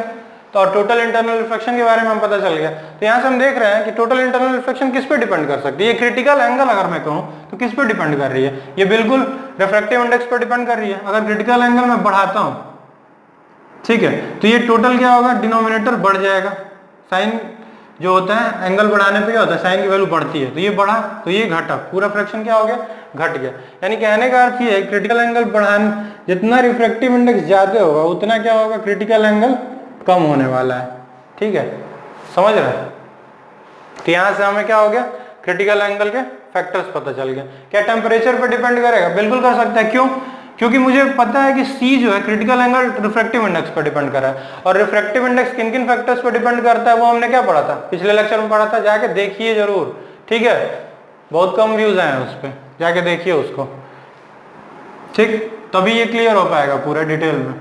[SPEAKER 1] तो टोटल इंटरनल रिफ्लेक्शन के बारे में हम पता चल गया। तो यहां से हम देख रहे हैं कि टोटल इंटरनल रिफ्लेक्शन किस पे डिपेंड कर सकती है, ये क्रिटिकल एंगल अगर मैं कहूं तो किस पे डिपेंड कर रही है, ये बिल्कुल रिफ्रैक्टिव इंडेक्स पर डिपेंड कर रही है। अगर क्रिटिकल एंगल मैं बढ़ाता हूं, ठीक है, तो ये टोटल क्या होगा, डिनोमिनेटर बढ़ जाएगा। साइन जो होता है एंगल बढ़ाने पे क्या होता है, साइन की वैल्यू बढ़ती है, तो ये बढ़ा तो ये घटा, पूरा फ्रैक्शन क्या हो गया, घट गया। यानी कहने का अर्थ ये है क्रिटिकल एंगल बढ़ाने, जितना रिफ्रैक्टिव इंडेक्स ज्यादा होगा उतना क्या होगा, क्रिटिकल एंगल कम होने वाला है। ठीक है, समझ रहे हैं। तो यहां से हमें क्या हो गया, क्रिटिकल एंगल के फैक्टर्स पता चल गया। क्या टेम्परेचर पर डिपेंड करेगा, बिल्कुल कर सकता है। क्यों, क्योंकि मुझे पता है कि C जो है क्रिटिकल एंगल रिफ्रैक्टिव इंडेक्स पर डिपेंड कर रहा है, और रिफ्रैक्टिव इंडेक्स किन किन फैक्टर्स पर डिपेंड करता है वो हमने क्या पढ़ा था, पिछले लेक्चर में पढ़ा था, जाके देखिए जरूर। ठीक है, बहुत कम व्यूज आए हैं उस पर, जाके देखिए उसको। ठीक, तभी ये क्लियर हो पाएगा पूरा डिटेल में।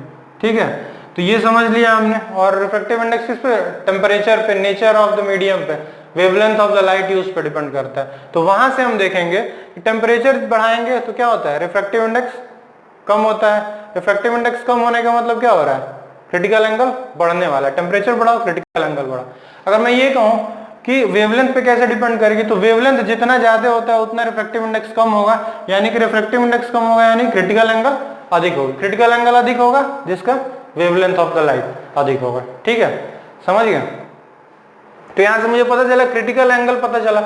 [SPEAKER 1] ठीक है, तो ये समझ लिया हमने। और रिफ्रैक्टिव इंडेक्स किस पे, टेम्परेचर पे, नेचर ऑफ द मीडियम पे, wavelength of the light use पे डिपेंड करता है। तो वहां से हम देखेंगे कि टेम्परेचर बढ़ाएंगे तो क्या होता है, रिफ्रैक्टिव इंडेक्स कम होता है। रिफ्रैक्टिव इंडेक्स कम होने का मतलब क्या हो रहा है, क्रिटिकल एंगल बढ़ने वाला है। टेम्परेचर बढ़ाओ, क्रिटिकल एंगल बढ़ा। अगर मैं ये कहूं कि वेवलेंथ पे कैसे डिपेंड करेगी, तो वेवलेंथ जितना ज्यादा होता है उतना रिफ्रैक्टिव इंडेक्स कम होगा, यानी कि रिफ्रैक्टिव इंडेक्स कम होगा यानी क्रिटिकल एंगल अधिक होगा। क्रिटिकल एंगल अधिक होगा जिसका वेवलेंथ ऑफ द लाइट अधिक होगा। ठीक है, समझ गया। तो यहां से मुझे पता चला क्रिटिकल एंगल पता चला।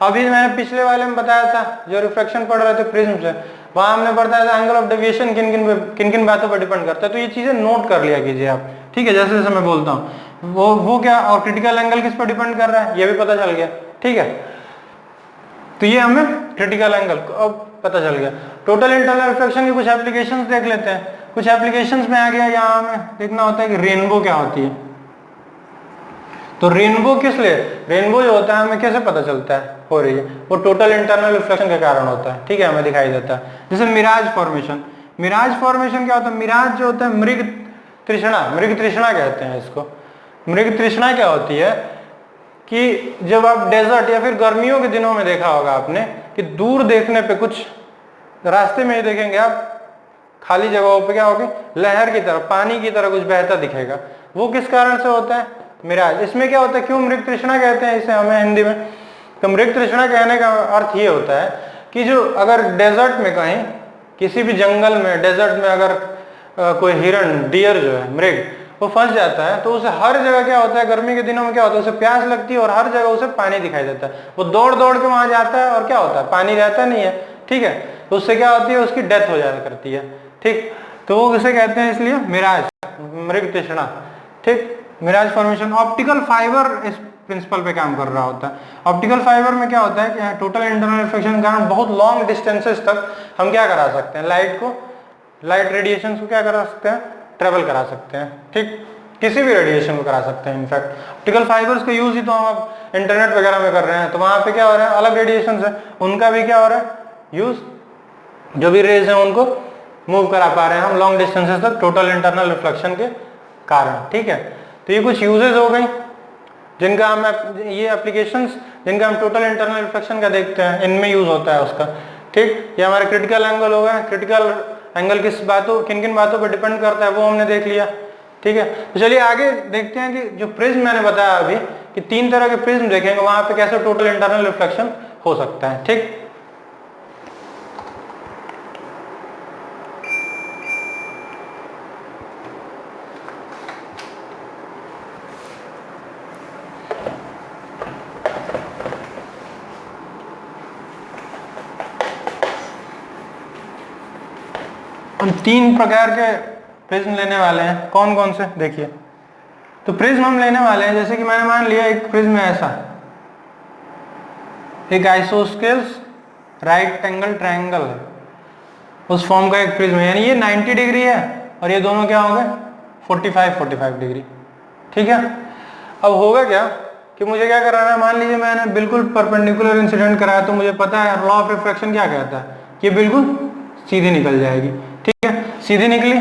[SPEAKER 1] अभी मैंने पिछले वाले में बताया था जो रिफ्रैक्शन पढ़ रहे थे प्रिज्म से, वहां हमने बताया था एंगल ऑफ डेविएशन किन किन बातों पर डिपेंड करता है। तो ये चीजें नोट कर लिया कीजिए आप। ठीक है, जैसे जैसे मैं बोलता हूँ वो क्या, और क्रिटिकल एंगल किस पर डिपेंड कर रहा है ये भी पता चल गया। ठीक है, तो ये हमें क्रिटिकल एंगल अब पता चल गया। टोटल इंटरनल रिफ्लेक्शन की कुछ एप्लीकेशंस देख लेते हैं। कुछ एप्लीकेशंस में आ गया, यहाँ हमें देखना होता है कि रेनबो क्या होती है। तो रेनबो किस लिए, रेनबो जो होता है हमें कैसे पता चलता है हो रही है, वो टोटल इंटरनल रिफ्लेक्शन के कारण होता है। ठीक है, हमें दिखाई देता है। जैसे मिराज फॉर्मेशन, मिराज फॉर्मेशन क्या होता है, मिराज जो होता है मृग तृष्णा कहते हैं इसको। मृग तृष्णा क्या होती है कि जब आप डेजर्ट या फिर गर्मियों के दिनों में देखा होगा आपने कि दूर देखने पे कुछ रास्ते में ही देखेंगे आप, खाली जगहों पे क्या होगी, लहर की तरह, पानी की तरह कुछ बहता दिखेगा। वो किस कारण से होता है, मिराज। इसमें क्या होता है, क्यों मृग तृष्णा कहते हैं इसे हमें हिंदी में, तो मृग तृष्णा कहने का अर्थ ये होता है कि जो अगर डेजर्ट में कहीं किसी भी जंगल में डेजर्ट में अगर कोई हिरण, डियर जो है मृग, वो फंस जाता है तो उसे हर जगह क्या होता है, गर्मी के दिनों में क्या होता है, उसे प्यास लगती है और हर जगह उसे पानी दिखाई देता है। वो दौड़ दौड़ के वहां जाता है और क्या होता है, पानी रहता नहीं है। ठीक है, तो उससे क्या होती है, उसकी डेथ हो जाया करती है। ठीक, तो वो उसे कहते हैं इसलिए मिराज, मृग तृष्णा। ठीक, मिराज फॉर्मेशन। ऑप्टिकल फाइबर इस प्रिंसिपल पे काम कर रहा होता है। ऑप्टिकल फाइबर में क्या होता है कि टोटल इंटरनल रिफ्लेक्शन के कारण बहुत लॉन्ग डिस्टेंसेस तक हम क्या करा सकते हैं, लाइट रेडिएशन को क्या करा सकते हैं, ट्रेवल करा सकते हैं। ठीक, किसी भी रेडिएशन को करा सकते हैं। इनफैक्ट ऑप्टिकल फाइबर्स का यूज ही तो हम अब इंटरनेट वगैरह में कर रहे हैं, तो वहां पे क्या हो रहा है, अलग रेडिएशन है, उनका भी क्या हो रहा है यूज, जो भी रेज है उनको मूव करा पा रहे हैं हम लॉन्ग डिस्टेंसेस तक टोटल इंटरनल रिफ्लेक्शन के कारण। ठीक है, तो ये कुछ यूजेस हो गई जिनका हम, ये एप्लीकेशंस जिनका हम टोटल इंटरनल रिफ्लेक्शन का देखते हैं, इनमें यूज होता है उसका। ठीक, ये हमारे क्रिटिकल एंगल हो गया। क्रिटिकल एंगल किन किन बातों पर डिपेंड करता है वो हमने देख लिया। ठीक है, तो चलिए आगे देखते हैं कि जो प्रिज्म मैंने बताया अभी कि 3 तरह के प्रिज्म देखेंगे, वहां पे कैसे टोटल इंटरनल रिफ्लेक्शन हो सकता है। ठीक, हम 3 प्रकार के प्रिज्म लेने वाले हैं। कौन कौन से देखिए। तो प्रिज्म हम लेने वाले हैं, जैसे कि मैंने मान लिया एक प्रिज्म है ऐसा, एक आइसोस्केल्स राइट एंगल ट्रायंगल है, उस फॉर्म का एक प्रिज्म है, यानी ये 90 डिग्री है और ये दोनों क्या होंगे 45 डिग्री। ठीक है। अब होगा क्या कि मुझे क्या कराना है, मान लीजिए मैंने बिल्कुल परपेंडिकुलर इंसिडेंट कराया, तो मुझे पता है लॉ ऑफ रिफ्रैक्शन क्या कहता है कि बिल्कुल सीधी निकल जाएगी। ठीक है, सीधी निकली,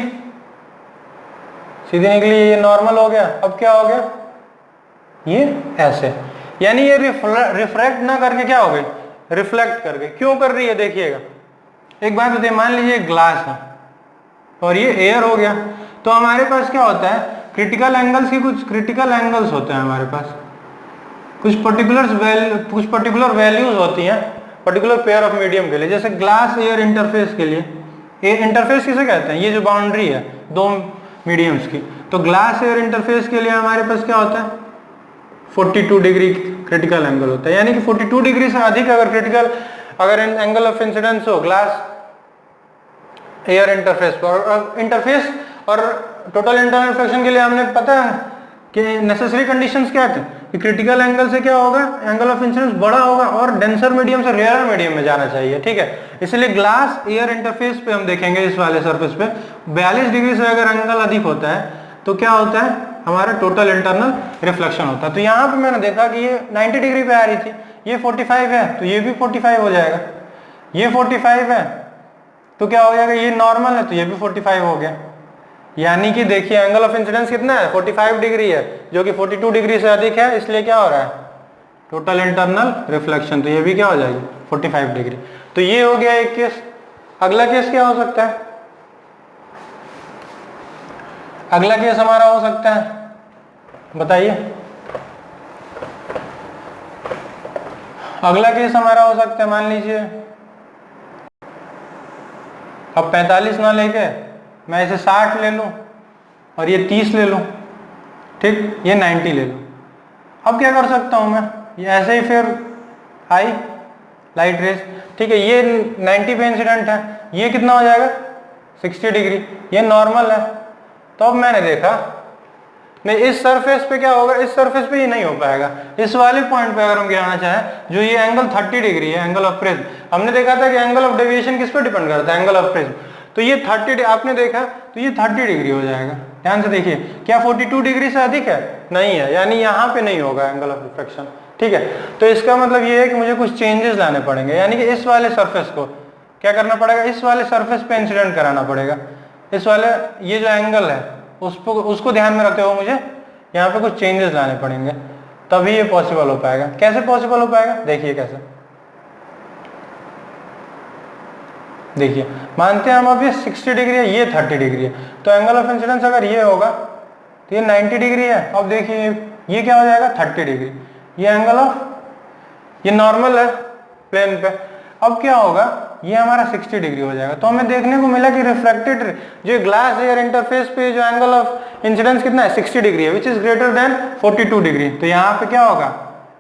[SPEAKER 1] ये नॉर्मल हो गया। अब क्या हो गया, ये ऐसे, यानी ये रिफ्रैक्ट ना करके क्या हो गई, रिफ्लेक्ट कर गई। क्यों कर रही है देखिएगा। एक बात होती है, मान लीजिए ग्लास है और ये एयर हो गया, तो हमारे पास क्या होता है, क्रिटिकल एंगल्स के कुछ क्रिटिकल एंगल्स होते हैं हमारे पास, कुछ पर्टिकुलर वैल्यूज होती हैं पर्टिकुलर पेयर ऑफ मीडियम के लिए। जैसे ग्लास एयर इंटरफेस के लिए, ये इंटरफेस किसे कहते हैं, ये जो बाउंड्री है दो मीडियम्स की, तो ग्लास एयर इंटरफेस के लिए हमारे पास क्या होता है 42 डिग्री क्रिटिकल एंगल होता है। यानी कि 42 डिग्री से अधिक अगर एंगल ऑफ इंसिडेंस हो ग्लास एयर इंटरफेस पर, इंटरफेस और टोटल इंटरनल रिफ्लेक्शन के लिए हमने पता है कि नेसेसरी कंडीशंस क्या थे कि क्रिटिकल एंगल से क्या होगा, एंगल ऑफ इंसिडेंस बड़ा होगा और डेंसर मीडियम से रेयर मीडियम में जाना चाहिए। ठीक है, इसलिए ग्लास एयर इंटरफेस पे हम देखेंगे इस वाले सरफेस पे 42 डिग्री से अगर एंगल अधिक होता है तो क्या होता है, हमारा टोटल इंटरनल रिफ्लेक्शन होता है। तो यहाँ पे मैंने देखा कि ये 90 डिग्री पे आ रही थी, ये 45 है तो ये भी 45 हो जाएगा, ये 45 है तो क्या हो जाएगा, ये नॉर्मल है तो ये भी 45 हो गया। यानी कि देखिए एंगल ऑफ इंसिडेंस कितना है 45 डिग्री है, जो कि 42 डिग्री से अधिक है, इसलिए क्या हो रहा है टोटल इंटरनल रिफ्लेक्शन, तो ये भी क्या हो जाएगी 45 डिग्री। तो ये हो गया एक केस। अगला केस क्या हो सकता है, अगला केस हमारा हो सकता है, बताइए। अगला केस हमारा हो सकता है, मान लीजिए अब 45 ना लेके मैं इसे 60 ले लूं और ये 30 ले लूं, ठीक, ये 90 ले लूं। अब क्या कर सकता हूं मैं, ये ऐसे ही फिर आई लाइट रेज, ठीक है, ये 90 पे इंसिडेंट है, ये कितना हो जाएगा 60 डिग्री, ये नॉर्मल है। तो अब मैंने देखा नहीं इस सरफेस पे क्या होगा, इस सरफेस पे ये नहीं हो पाएगा, इस वाले पॉइंट पे अगर हम गिराना चाहें जो ये एंगल 30 डिग्री है, एंगल ऑफ प्रिज्म, हमने देखा था कि एंगल ऑफ डेविएशन किस पे डिपेंड करता है, एंगल ऑफ प्रिज्म, तो ये 30 आपने देखा तो ये 30 डिग्री हो जाएगा। ध्यान से देखिए, क्या 42 डिग्री से अधिक है, नहीं है, यानी यहाँ पे नहीं होगा एंगल ऑफ रिफ्रैक्शन। ठीक है, तो इसका मतलब ये है कि मुझे कुछ चेंजेस लाने पड़ेंगे, यानी कि इस वाले सरफेस को क्या करना पड़ेगा, इस वाले सरफेस पे इंसिडेंट कराना पड़ेगा, इस वाले ये जो एंगल है उसको ध्यान में रखते हुए मुझे यहाँ पे कुछ चेंजेस लाने पड़ेंगे, तभी ये पॉसिबल हो पाएगा। कैसे पॉसिबल हो पाएगा, देखिए कैसे, देखिए मानते हैं हम अब ये 60 डिग्री है, ये 30 डिग्री है, तो एंगल ऑफ इंसिडेंस अगर ये होगा तो ये 90 डिग्री है। अब देखिए ये क्या हो जाएगा 30 डिग्री, ये एंगल ऑफ, ये नॉर्मल है प्लेन पे, अब क्या होगा ये हमारा 60 डिग्री हो जाएगा। तो हमें देखने को मिला कि रिफ्रैक्टेड जो ग्लास एयर इंटरफेस पे जो एंगल ऑफ इंसिडेंस कितना है 60 डिग्री है, which is greater than 42 degree. तो यहाँ पे क्या होगा,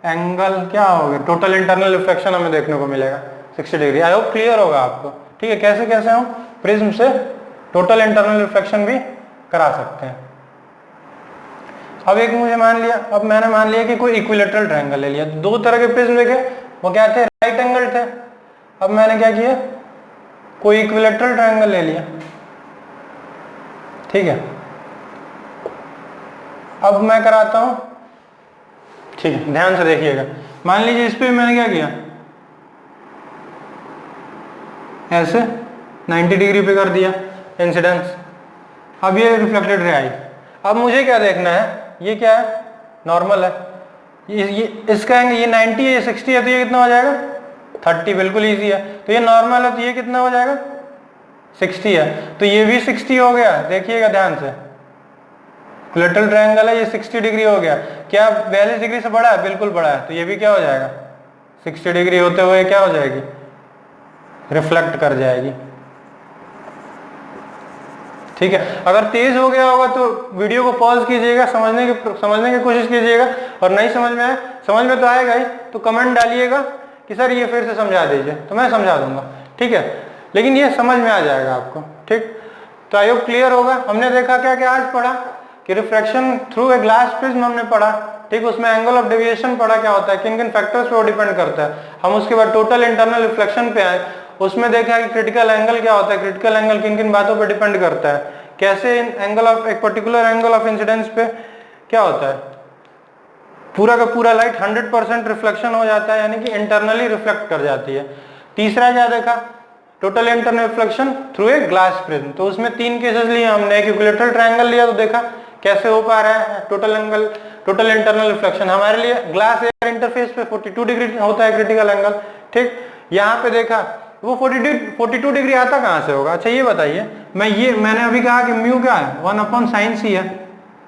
[SPEAKER 1] एंगल क्या होगा, टोटल इंटरनल रिफ्लेक्शन हमें देखने को मिलेगा 60 डिग्री। आई होप क्लियर होगा आपको। ठीक है, कैसे कैसे हम प्रिज्म से टोटल इंटरनल रिफ्लेक्शन भी करा सकते हैं। अब एक मुझे मान लिया, अब मैंने मान लिया कि कोई इक्विलेटरल ट्रायंगल ले लिया, दो तरह के प्रिज्म देखे, वो क्या थे, राइट एंगल थे। अब मैंने क्या किया, कोई इक्विलेटरल ट्रायंगल ले लिया, ठीक है। अब मैं कराता हूं, ठीक है, ध्यान से देखिएगा। मान लीजिए इस पे मैंने क्या किया, ऐसे 90 डिग्री पे कर दिया इंसिडेंस, अब ये रिफ्लेक्टेड रे आई। अब मुझे क्या देखना है, ये क्या है, नॉर्मल है, ये इसका एंगल ये 90 है, ये 60 है, तो ये कितना हो जाएगा 30, बिल्कुल इजी है। तो ये नॉर्मल है तो ये कितना हो जाएगा 60 है, तो ये भी 60 हो गया। देखिएगा ध्यान से, इक्विलेटरल ट्रायंगल है, ये 60 डिग्री हो गया। क्या 42 डिग्री से बड़ा है, बिल्कुल बड़ा है, तो ये भी क्या हो जाएगा 60 डिग्री होते हुए क्या हो जाएगी, रिफ्लेक्ट कर जाएगी। ठीक है, अगर तेज हो गया होगा तो वीडियो को पॉज कीजिएगा, समझने की कोशिश कीजिएगा, और नहीं समझ में आए, समझ में तो आएगा ही, तो कमेंट डालिएगा कि सर ये फिर से समझा दीजिए, तो मैं समझा दूंगा। ठीक है, लेकिन ये समझ में आ जाएगा आपको। ठीक, तो आई होप क्लियर होगा। हमने देखा क्या क्या आज पढ़ा कि refraction through a glass prism हमने पढ़ा, ठीक, उसमें एंगल ऑफ डेविएशन पढ़ा क्या होता है, किन किन फैक्टर्स पे वो डिपेंड करता है। हम उसके बाद टोटल इंटरनल रिफ्लेक्शन पे आए, उसमें देखा कि क्रिटिकल एंगल क्या होता है, क्रिटिकल एंगल किन किन बातों पे डिपेंड करता है, कैसे एंगल ऑफ एक पर्टिकुलर एंगल ऑफ इंसिडेंस पे क्या होता है, पूरा का पूरा लाइट 100% रिफ्लेक्शन हो जाता है, यानी कि इंटरनली रिफ्लेक्ट कर जाती है। तीसरा क्या देखा, total internal reflection through a glass prism. तो उसमें 3 केसेस लिए हमने, एक इक्विलेटरल ट्रायंगल लिया तो देखा कैसे हो पा रहा है टोटल इंटरनल रिफ्लेक्शन। हमारे लिए ग्लास एयर इंटरफेस पे 42 डिग्री होता है क्रिटिकल एंगल, ठीक। यहाँ पे देखा वो 42 डिग्री आता कहाँ से होगा। अच्छा ये बताइए, मैंने अभी कहा कि म्यू क्या है, 1/sin c है,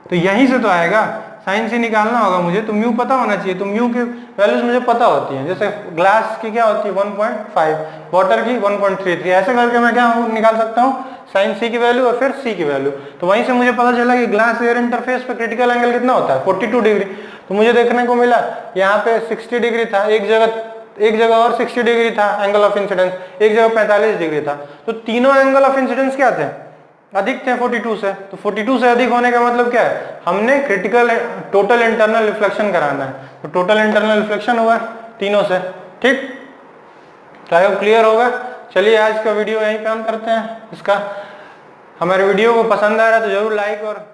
[SPEAKER 1] तो यहीं से तो आएगा, sin c निकालना होगा मुझे, तो म्यू पता होना चाहिए। तो म्यू की वैल्यूज मुझे पता होती हैं, जैसे ग्लास की क्या होती है 1.5, वाटर की 1.33, ऐसे करके मैं क्या निकाल सकता हूँ sin c की वैल्यू और फिर c की वैल्यू। तो वहीं से मुझे पता चला कि ग्लास एयर इंटरफेस पे क्रिटिकल एंगल कितना होता है 42 डिग्री। तो मुझे देखने को मिला यहाँ पे 60 डिग्री था, एक जगह और 60 डिग्री था एंगल ऑफ इंसिडेंस, एक जगह 45 डिग्री था। तो तीनों एंगल ऑफ इंसिडेंस क्या थे, अधिक थे 42 से। तो 42 से अधिक होने का मतलब क्या है, हमने टोटल इंटरनल रिफ्लेक्शन कराना है, तो टोटल इंटरनल रिफ्लेक्शन हुआ तीनों से, ठीक। तो आई होप क्लियर होगा। चलिए आज का वीडियो यहीं पे हम करते हैं इसका। हमारे वीडियो को पसंद आ रहा है तो जरूर लाइक और